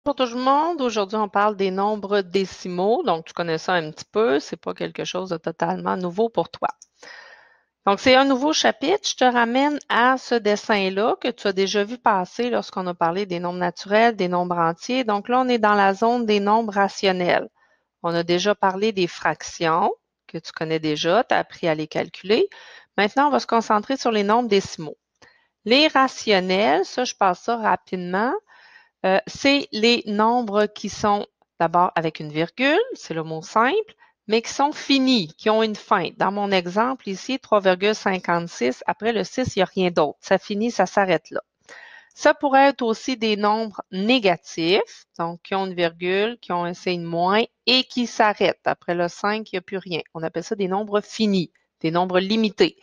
Pour tout le monde, aujourd'hui, on parle des nombres décimaux. Donc, tu connais ça un petit peu. C'est pas quelque chose de totalement nouveau pour toi. Donc, c'est un nouveau chapitre. Je te ramène à ce dessin-là que tu as déjà vu passer lorsqu'on a parlé des nombres naturels, des nombres entiers. Donc là, on est dans la zone des nombres rationnels. On a déjà parlé des fractions que tu connais déjà. Tu as appris à les calculer. Maintenant, on va se concentrer sur les nombres décimaux. Les rationnels, ça, je passe ça rapidement. C'est les nombres qui sont d'abord avec une virgule, c'est le mot simple, mais qui sont finis, qui ont une fin. Dans mon exemple ici, 3,56, après le 6, il n'y a rien d'autre. Ça finit, ça s'arrête là. Ça pourrait être aussi des nombres négatifs, donc qui ont une virgule, qui ont un signe moins et qui s'arrêtent. Après le 5, il n'y a plus rien. On appelle ça des nombres finis, des nombres limités.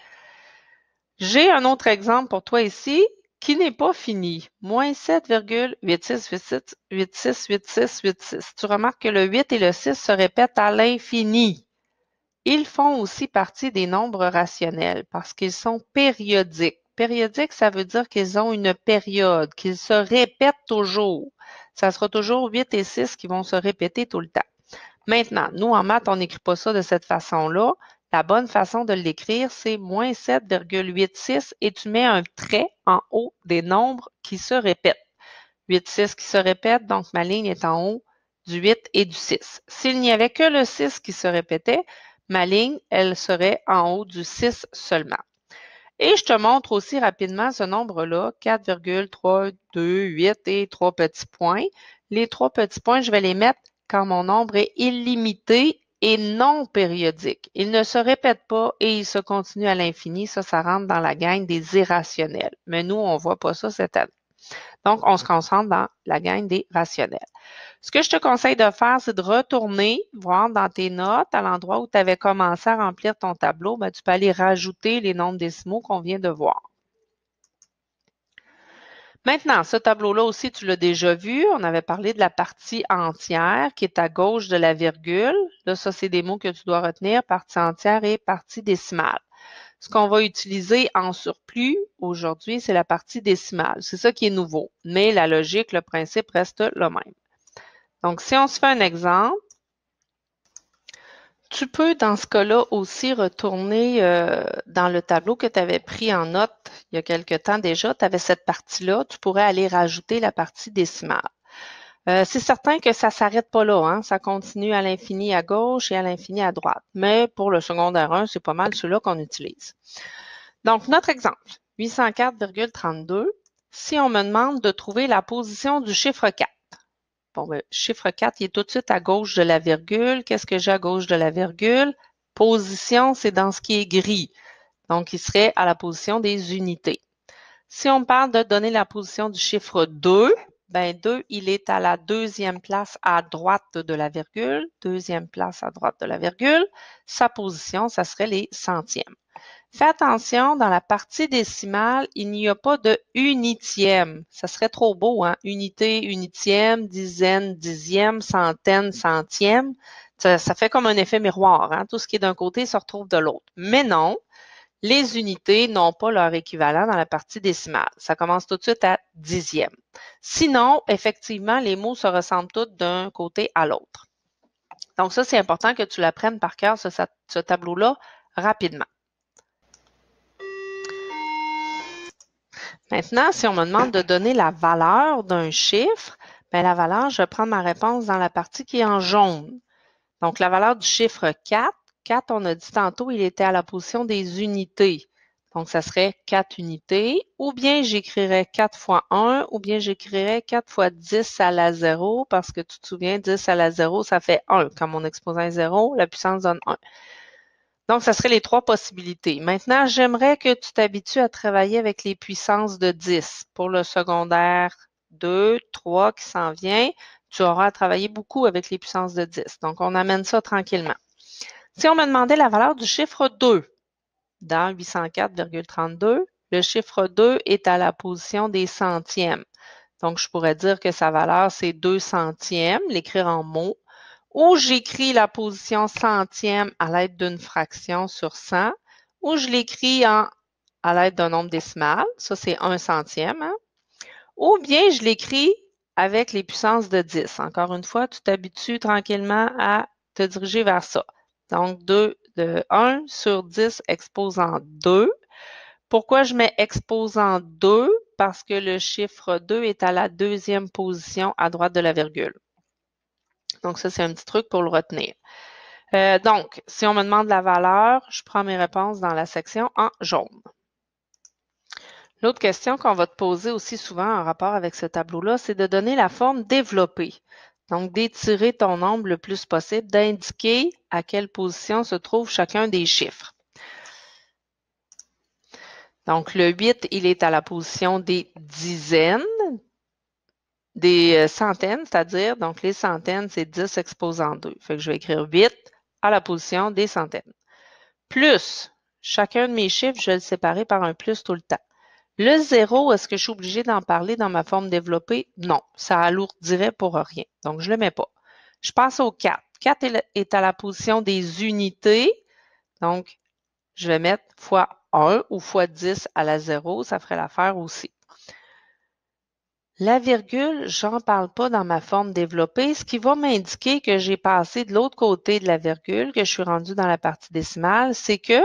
J'ai un autre exemple pour toi ici qui n'est pas fini. Moins 7,86868686. Tu remarques que le 8 et le 6 se répètent à l'infini. Ils font aussi partie des nombres rationnels parce qu'ils sont périodiques. Périodique, ça veut dire qu'ils ont une période, qu'ils se répètent toujours. Ça sera toujours 8 et 6 qui vont se répéter tout le temps. Maintenant, nous, en maths, on n'écrit pas ça de cette façon-là. La bonne façon de l'écrire, c'est moins 7,86 et tu mets un trait en haut des nombres qui se répètent. 8, 6 qui se répètent, donc ma ligne est en haut du 8 et du 6. S'il n'y avait que le 6 qui se répétait, ma ligne, elle serait en haut du 6 seulement. Et je te montre aussi rapidement ce nombre-là, 4,328 et 3 petits points. Les 3 petits points, je vais les mettre quand mon nombre est illimité et non périodique. Il ne se répète pas et il se continue à l'infini. Ça rentre dans la gang des irrationnels. Mais nous, on ne voit pas ça cette année. Donc, on se concentre dans la gang des rationnels. Ce que je te conseille de faire, c'est de retourner, voir dans tes notes, à l'endroit où tu avais commencé à remplir ton tableau, tu peux aller rajouter les nombres décimaux qu'on vient de voir. Maintenant, ce tableau-là aussi, tu l'as déjà vu. On avait parlé de la partie entière qui est à gauche de la virgule. Là, ça, c'est des mots que tu dois retenir, partie entière et partie décimale. Ce qu'on va utiliser en surplus aujourd'hui, c'est la partie décimale. C'est ça qui est nouveau. Mais la logique, le principe reste le même. Donc, si on se fait un exemple, tu peux, dans ce cas-là, aussi retourner dans le tableau que tu avais pris en note il y a quelque temps déjà. Tu avais cette partie-là. Tu pourrais aller rajouter la partie décimale. C'est certain que ça ne s'arrête pas là. Hein? Ça continue à l'infini à gauche et à l'infini à droite. Mais pour le secondaire 1, c'est pas mal ceux-là qu'on utilise. Donc, notre exemple, 804,32. Si on me demande de trouver la position du chiffre 4. Bon, ben, chiffre 4, il est tout de suite à gauche de la virgule. Qu'est-ce que j'ai à gauche de la virgule? Position, c'est dans ce qui est gris. Donc, il serait à la position des unités. Si on parle de donner la position du chiffre 2, ben 2, il est à la deuxième place à droite de la virgule. Deuxième place à droite de la virgule. Sa position, ça serait les centièmes. Fais attention, dans la partie décimale, il n'y a pas de unitième. Ça serait trop beau, hein? Unité, unitième, dizaine, dixième, centaine, centième. Ça fait comme un effet miroir, hein? Tout ce qui est d'un côté se retrouve de l'autre. Mais non, les unités n'ont pas leur équivalent dans la partie décimale. Ça commence tout de suite à dixième. Sinon, effectivement, les mots se ressemblent tous d'un côté à l'autre. Donc ça, c'est important que tu l'apprennes par cœur, ce tableau-là, rapidement. Maintenant, si on me demande de donner la valeur d'un chiffre, bien, la valeur, je vais prendre ma réponse dans la partie qui est en jaune. Donc, la valeur du chiffre 4, 4, on a dit tantôt, il était à la position des unités. Donc, ça serait 4 unités, ou bien j'écrirais 4 fois 1, ou bien j'écrirais 4 fois 10 à la 0, parce que tu te souviens, 10 à la 0, ça fait 1. Quand mon exposant est 0, la puissance donne 1. Donc, ça serait les 3 possibilités. Maintenant, j'aimerais que tu t'habitues à travailler avec les puissances de 10. Pour le secondaire 2, 3 qui s'en vient, tu auras à travailler beaucoup avec les puissances de 10. Donc, on amène ça tranquillement. Si on me demandait la valeur du chiffre 2 dans 804,32, le chiffre 2 est à la position des centièmes. Donc, je pourrais dire que sa valeur, c'est 2 centièmes, l'écrire en mots. Ou j'écris la position centième à l'aide d'une fraction sur 100, ou je l'écris à l'aide d'un nombre décimal, ça c'est 1 centième, hein? Ou bien je l'écris avec les puissances de 10. Encore une fois, tu t'habitues tranquillement à te diriger vers ça. Donc, 1 sur 10 exposant 2. Pourquoi je mets exposant 2? Parce que le chiffre 2 est à la deuxième position à droite de la virgule. Donc, ça, c'est un petit truc pour le retenir. Donc, si on me demande la valeur, je prends mes réponses dans la section en jaune. L'autre question qu'on va te poser aussi souvent en rapport avec ce tableau-là, c'est de donner la forme développée. Donc, d'étirer ton nombre le plus possible, d'indiquer à quelle position se trouve chacun des chiffres. Donc, le 8, il est à la position des dizaines, des centaines, c'est-à-dire, donc les centaines, c'est 10 exposant 2. Fait que je vais écrire 8 à la position des centaines. Plus, chacun de mes chiffres, je vais le séparer par un plus tout le temps. Le 0, est-ce que je suis obligée d'en parler dans ma forme développée? Non, ça alourdirait pour rien. Donc, je ne le mets pas. Je passe au 4. 4 est à la position des unités. Donc, je vais mettre fois 1 ou fois 10 à la 0. Ça ferait l'affaire aussi. La virgule, j'en parle pas dans ma forme développée, ce qui va m'indiquer que j'ai passé de l'autre côté de la virgule, que je suis rendue dans la partie décimale, c'est que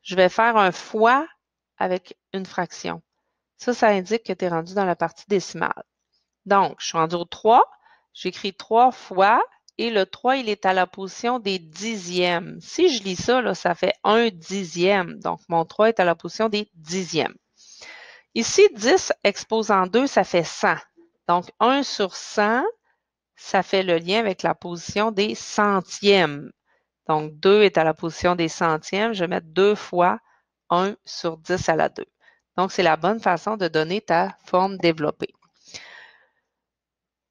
je vais faire un fois avec une fraction. Ça indique que tu es rendu dans la partie décimale. Donc, je suis rendu au 3, j'écris 3 fois, et le 3, il est à la position des dixièmes. Si je lis ça, là, ça fait 1 dixième. Donc, mon 3 est à la position des dixièmes. Ici, 10 exposant 2, ça fait 100. Donc, 1 sur 100, ça fait le lien avec la position des centièmes. Donc, 2 est à la position des centièmes. Je vais mettre 2 fois 1 sur 10 à la 2. Donc, c'est la bonne façon de donner ta forme développée.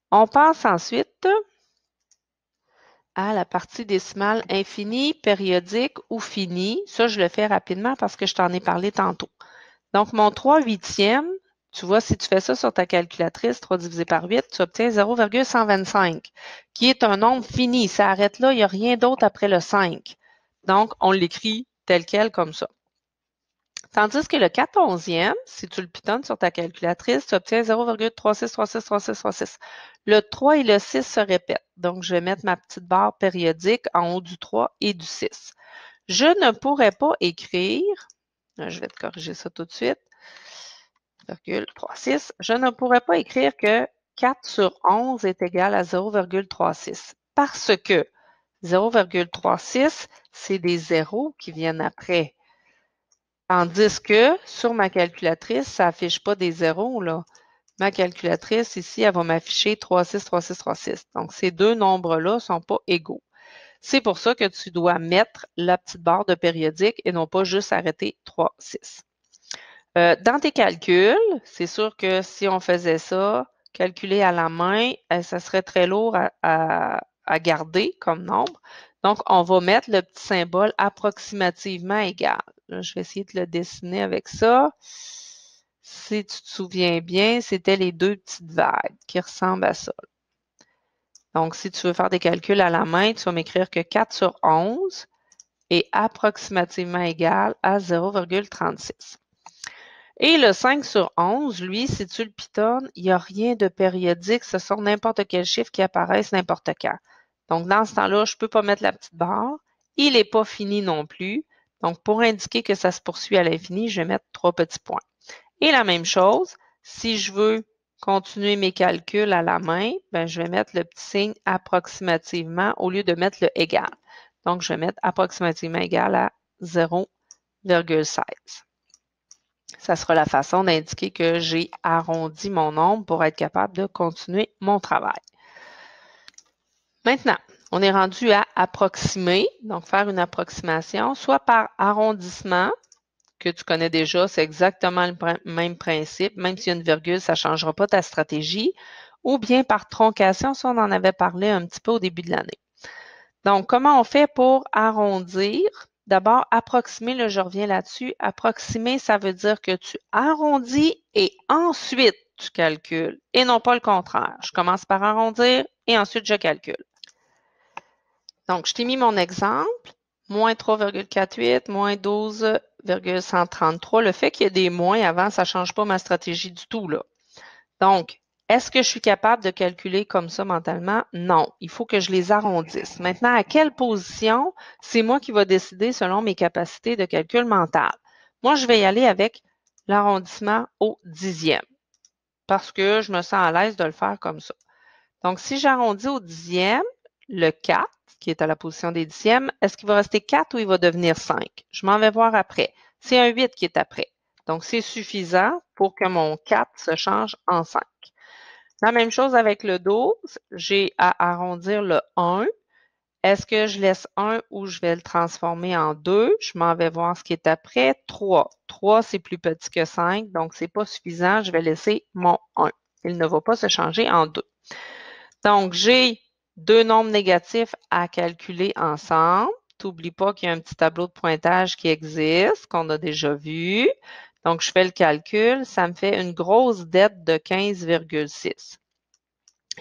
On passe ensuite à la partie décimale infinie, périodique ou finie. Ça, je le fais rapidement parce que je t'en ai parlé tantôt. Donc, mon 3 huitièmes, tu vois, si tu fais ça sur ta calculatrice, 3 divisé par 8, tu obtiens 0,125, qui est un nombre fini. Ça arrête là, il n'y a rien d'autre après le 5. Donc, on l'écrit tel quel comme ça. Tandis que le 14e, si tu le pitonnes sur ta calculatrice, tu obtiens 0,36363636. Le 3 et le 6 se répètent. Donc, je vais mettre ma petite barre périodique en haut du 3 et du 6. Je ne pourrais pas écrire, je vais te corriger ça tout de suite, 0,36. Je ne pourrais pas écrire que 4 sur 11 est égal à 0,36 parce que 0,36, c'est des zéros qui viennent après. Tandis que sur ma calculatrice, ça n'affiche pas des zéros, là. Ma calculatrice, ici, elle va m'afficher 36, 36, 36. Donc, ces deux nombres-là ne sont pas égaux. C'est pour ça que tu dois mettre la petite barre de périodique et non pas juste arrêter 3, 6. Dans tes calculs, c'est sûr que si on faisait ça, calculer à la main, ça serait très lourd à garder comme nombre. Donc, on va mettre le petit symbole approximativement égal. Là, je vais essayer de le dessiner avec ça. Si tu te souviens bien, c'était les deux petites vagues qui ressemblent à ça. Donc, si tu veux faire des calculs à la main, tu vas m'écrire que 4 sur 11 est approximativement égal à 0,36. Et le 5 sur 11, lui, si tu le pitonnes, il n'y a rien de périodique. Ce sont n'importe quel chiffre qui apparaissent n'importe quand. Donc, dans ce temps-là, je ne peux pas mettre la petite barre. Il n'est pas fini non plus. Donc, pour indiquer que ça se poursuit à l'infini, je vais mettre 3 petits points. Et la même chose, si je veux continuer mes calculs à la main, ben, je vais mettre le petit signe approximativement au lieu de mettre le égal. Donc, je vais mettre approximativement égal à 0,16. Ça sera la façon d'indiquer que j'ai arrondi mon nombre pour être capable de continuer mon travail. Maintenant, on est rendu à approximer, donc faire une approximation, soit par arrondissement, que tu connais déjà, c'est exactement le même principe, même s'il y a une virgule, ça ne changera pas ta stratégie, ou bien par troncation, ça on en avait parlé un petit peu au début de l'année. Donc, comment on fait pour arrondir? D'abord, approximer, là, je reviens là-dessus. Approximer, ça veut dire que tu arrondis et ensuite tu calcules, et non pas le contraire. Je commence par arrondir et ensuite je calcule. Donc, je t'ai mis mon exemple, moins 3,48, moins 12,133. Le fait qu'il y ait des moins avant, ça ne change pas ma stratégie du tout, là. Donc, Est-ce que je suis capable de calculer comme ça mentalement? Non, il faut que je les arrondisse. Maintenant, à quelle position? C'est moi qui va décider selon mes capacités de calcul mental. Moi, je vais y aller avec l'arrondissement au dixième parce que je me sens à l'aise de le faire comme ça. Donc, si j'arrondis au dixième, le 4, qui est à la position des dixièmes, est-ce qu'il va rester 4 ou il va devenir 5? Je m'en vais voir après. C'est un 8 qui est après. Donc, c'est suffisant pour que mon 4 se change en 5. La même chose avec le 12, j'ai à arrondir le 1. Est-ce que je laisse 1 ou je vais le transformer en 2? Je m'en vais voir ce qui est après. 3. 3, c'est plus petit que 5, donc c'est pas suffisant. Je vais laisser mon 1. Il ne va pas se changer en 2. Donc, j'ai deux nombres négatifs à calculer ensemble. T'oublies pas qu'il y a un petit tableau de pointage qui existe, qu'on a déjà vu. Donc, je fais le calcul. Ça me fait une grosse dette de 15,6.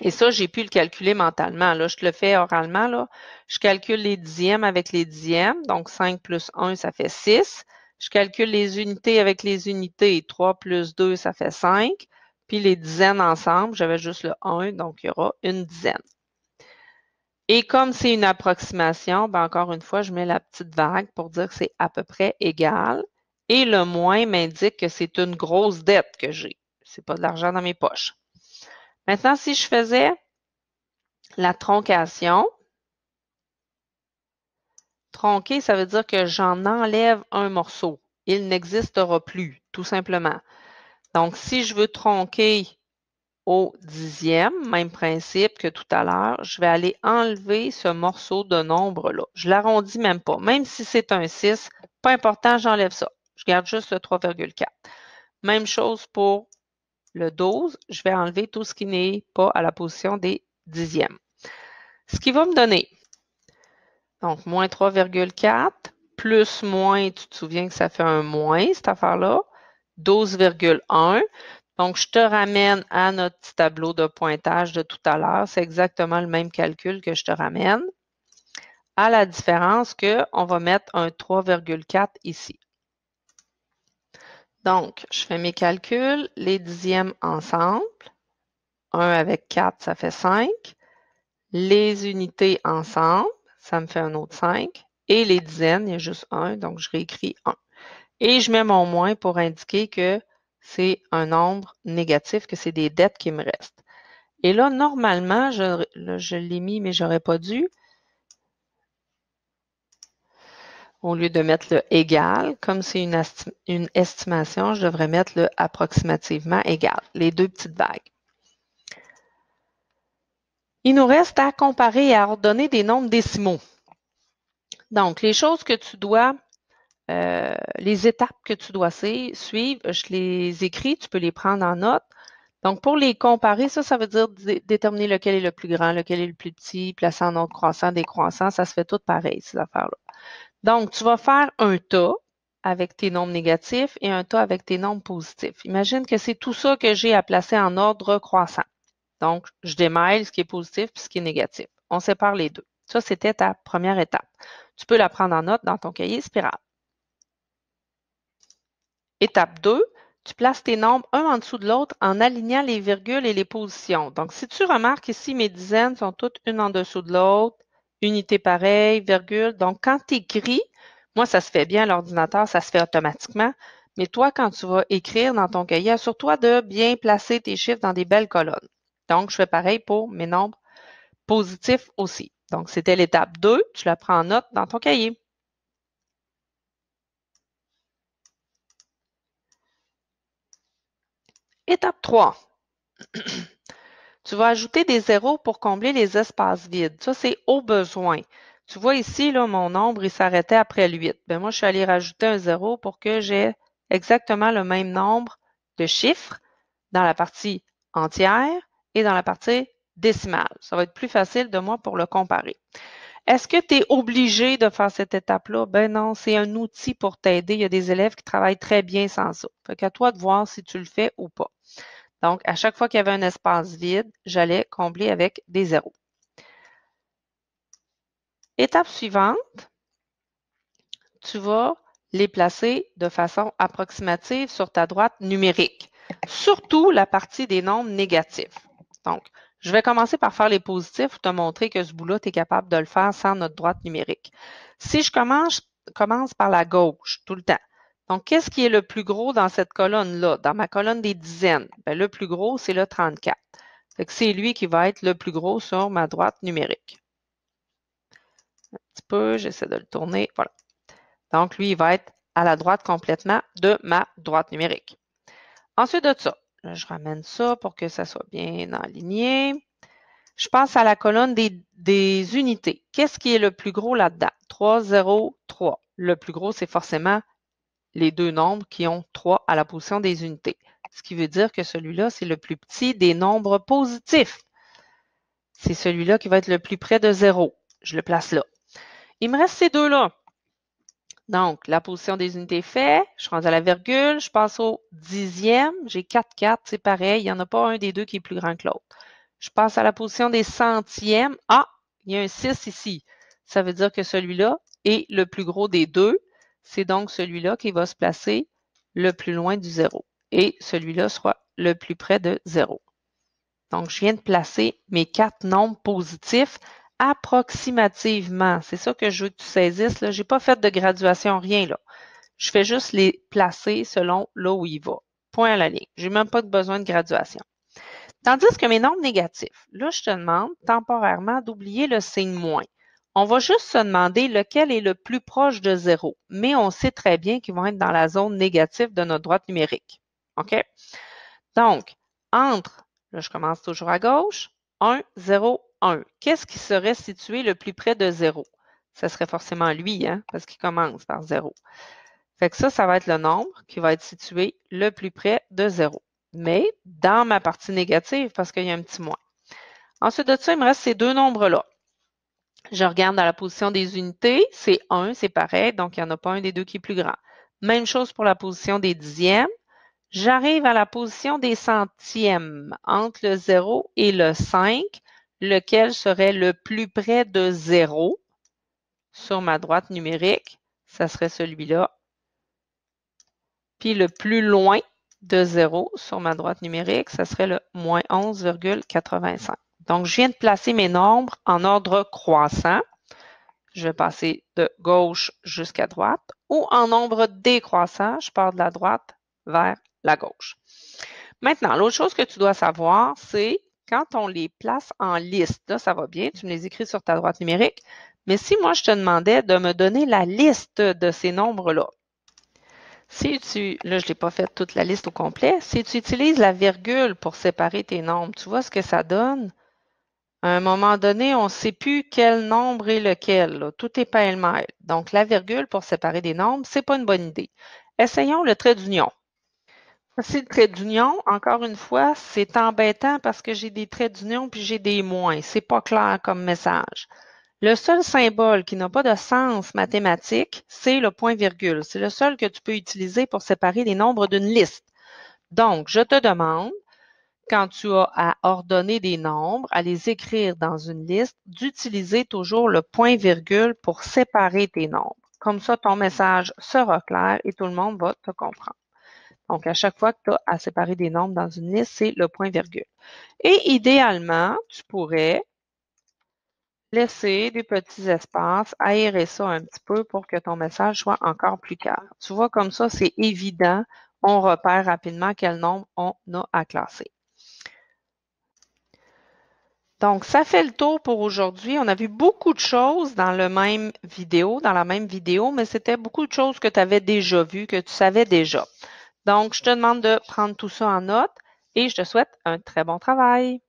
Et ça, j'ai pu le calculer mentalement. Là, je te le fais oralement. Là. Je calcule les dixièmes avec les dixièmes. Donc, 5 plus 1, ça fait 6. Je calcule les unités avec les unités. 3 plus 2, ça fait 5. Puis les dizaines ensemble, j'avais juste le 1, donc il y aura une dizaine. Et comme c'est une approximation, ben encore une fois, je mets la petite vague pour dire que c'est à peu près égal. Et le moins m'indique que c'est une grosse dette que j'ai. C'est pas de l'argent dans mes poches. Maintenant, si je faisais la troncation, tronquer, ça veut dire que j'en enlève un morceau. Il n'existera plus, tout simplement. Donc, si je veux tronquer au dixième, même principe que tout à l'heure, je vais aller enlever ce morceau de nombre-là. Je l'arrondis même pas. Même si c'est un 6, pas important, j'enlève ça. Je garde juste le 3,4. Même chose pour le 12. Je vais enlever tout ce qui n'est pas à la position des dixièmes. Ce qui va me donner, donc, moins 3,4, plus moins, tu te souviens que ça fait un moins, cette affaire-là, 12,1. Donc, je te ramène à notre petit tableau de pointage de tout à l'heure. C'est exactement le même calcul que je te ramène. À la différence qu'on va mettre un 3,4 ici. Donc, je fais mes calculs, les dixièmes ensemble. 1 avec 4, ça fait 5. Les unités ensemble, ça me fait un autre 5. Et les dizaines, il y a juste 1, donc je réécris 1. Et je mets mon moins pour indiquer que c'est un nombre négatif, que c'est des dettes qui me restent. Et là, normalement, je l'ai mis, mais je n'aurais pas dû. Au lieu de mettre le égal, comme c'est une estimation, je devrais mettre le approximativement égal, les deux petites vagues. Il nous reste à comparer et à ordonner des nombres décimaux. Donc, les choses que tu dois, les étapes que tu dois suivre, je les écris, tu peux les prendre en note. Donc, pour les comparer, ça veut dire déterminer lequel est le plus grand, lequel est le plus petit, placer en ordre croissant, décroissant, ça se fait tout pareil, ces affaires-là. Donc, tu vas faire un tas avec tes nombres négatifs et un tas avec tes nombres positifs. Imagine que c'est tout ça que j'ai à placer en ordre croissant. Donc, je démêle ce qui est positif et ce qui est négatif. On sépare les deux. Ça, c'était ta première étape. Tu peux la prendre en note dans ton cahier spirale. Étape 2, tu places tes nombres un en dessous de l'autre en alignant les virgules et les positions. Donc, si tu remarques ici, mes dizaines sont toutes une en dessous de l'autre, unité pareille, virgule. Donc, quand tu écris, moi, ça se fait bien à l'ordinateur, ça se fait automatiquement. Mais toi, quand tu vas écrire dans ton cahier, assure-toi de bien placer tes chiffres dans des belles colonnes. Donc, je fais pareil pour mes nombres positifs aussi. Donc, c'était l'étape 2, tu la prends en note dans ton cahier. Étape 3. Tu vas ajouter des zéros pour combler les espaces vides. Ça, c'est au besoin. Tu vois ici, là, mon nombre, il s'arrêtait après le 8. Moi, je suis allée rajouter un 0 pour que j'ai exactement le même nombre de chiffres dans la partie entière et dans la partie décimale. Ça va être plus facile de moi pour le comparer. Est-ce que tu es obligé de faire cette étape-là? Ben non, c'est un outil pour t'aider. Il y a des élèves qui travaillent très bien sans ça. Fait qu'à toi de voir si tu le fais ou pas. Donc, à chaque fois qu'il y avait un espace vide, j'allais combler avec des zéros. Étape suivante, tu vas les placer de façon approximative sur ta droite numérique. surtout la partie des nombres négatifs. Donc, je vais commencer par faire les positifs pour te montrer que ce bout-là, tu es capable de le faire sans notre droite numérique. Si je commence par la gauche tout le temps, donc qu'est-ce qui est le plus gros dans cette colonne-là? Dans ma colonne des dizaines, bien, le plus gros, c'est le 34. C'est lui qui va être le plus gros sur ma droite numérique. Un petit peu, j'essaie de le tourner, voilà. Donc, lui, il va être à la droite complètement de ma droite numérique. Ensuite de ça, là, je ramène ça pour que ça soit bien aligné. Je passe à la colonne des unités. Qu'est-ce qui est le plus gros là-dedans? 3, 0, 3. Le plus gros, c'est forcément les deux nombres qui ont 3 à la position des unités. Ce qui veut dire que celui-là, c'est le plus petit des nombres positifs. C'est celui-là qui va être le plus près de 0. Je le place là. Il me reste ces deux-là. Donc, la position des unités fait, je suis rendue à la virgule, je passe au dixième, j'ai 4, 4, c'est pareil, il n'y en a pas un des deux qui est plus grand que l'autre. Je passe à la position des centièmes. Ah, il y a un 6 ici. Ça veut dire que celui-là est le plus gros des deux. C'est donc celui-là qui va se placer le plus loin du 0. Et celui-là sera le plus près de 0. Donc, je viens de placer mes 4 nombres positifs approximativement. C'est ça que je veux que tu saisisses. Je n'ai pas fait de graduation, rien là. Je fais juste les placer selon là où il va. Point à la ligne. Je n'ai même pas besoin de graduation. Tandis que mes nombres négatifs, là, je te demande temporairement d'oublier le signe moins. On va juste se demander lequel est le plus proche de 0, mais on sait très bien qu'ils vont être dans la zone négative de notre droite numérique. OK? Donc, entre, là, je commence toujours à gauche, 1, 0, 1. Qu'est-ce qui serait situé le plus près de 0? Ce serait forcément lui, hein, parce qu'il commence par 0. Fait que ça va être le nombre qui va être situé le plus près de 0. Mais dans ma partie négative, parce qu'il y a un petit moins. Ensuite de ça, il me reste ces deux nombres-là. Je regarde dans la position des unités, c'est 1, c'est pareil, donc il n'y en a pas un des deux qui est plus grand. Même chose pour la position des dixièmes. J'arrive à la position des centièmes, entre le 0 et le 5, lequel serait le plus près de 0 sur ma droite numérique. Ça serait celui-là. Puis le plus loin de 0 sur ma droite numérique, ça serait le moins 11,85. Donc, je viens de placer mes nombres en ordre croissant. Je vais passer de gauche jusqu'à droite. Ou en nombre décroissant, je pars de la droite vers la gauche. Maintenant, l'autre chose que tu dois savoir, c'est quand on les place en liste, là, ça va bien, tu me les écris sur ta droite numérique, mais si moi, je te demandais de me donner la liste de ces nombres-là, là, je n'ai pas fait toute la liste au complet, si tu utilises la virgule pour séparer tes nombres, tu vois ce que ça donne? À un moment donné, on ne sait plus quel nombre est lequel, là. Tout est pêle-mêle. Donc, la virgule pour séparer des nombres, ce n'est pas une bonne idée. Essayons le trait d'union. Voici le trait d'union. Encore une fois, c'est embêtant parce que j'ai des traits d'union puis j'ai des moins. C'est pas clair comme message. Le seul symbole qui n'a pas de sens mathématique, c'est le point-virgule. C'est le seul que tu peux utiliser pour séparer les nombres d'une liste. Donc, je te demande, quand tu as à ordonner des nombres, à les écrire dans une liste, d'utiliser toujours le point-virgule pour séparer tes nombres. Comme ça, ton message sera clair et tout le monde va te comprendre. Donc, à chaque fois que tu as à séparer des nombres dans une liste, c'est le point-virgule. Et idéalement, tu pourrais laisser des petits espaces, aérer ça un petit peu pour que ton message soit encore plus clair. Tu vois, comme ça, c'est évident. On repère rapidement quel nombre on a à classer. Donc, ça fait le tour pour aujourd'hui. On a vu beaucoup de choses dans la même vidéo, mais c'était beaucoup de choses que tu avais déjà vues, que tu savais déjà. Donc, je te demande de prendre tout ça en note et je te souhaite un très bon travail.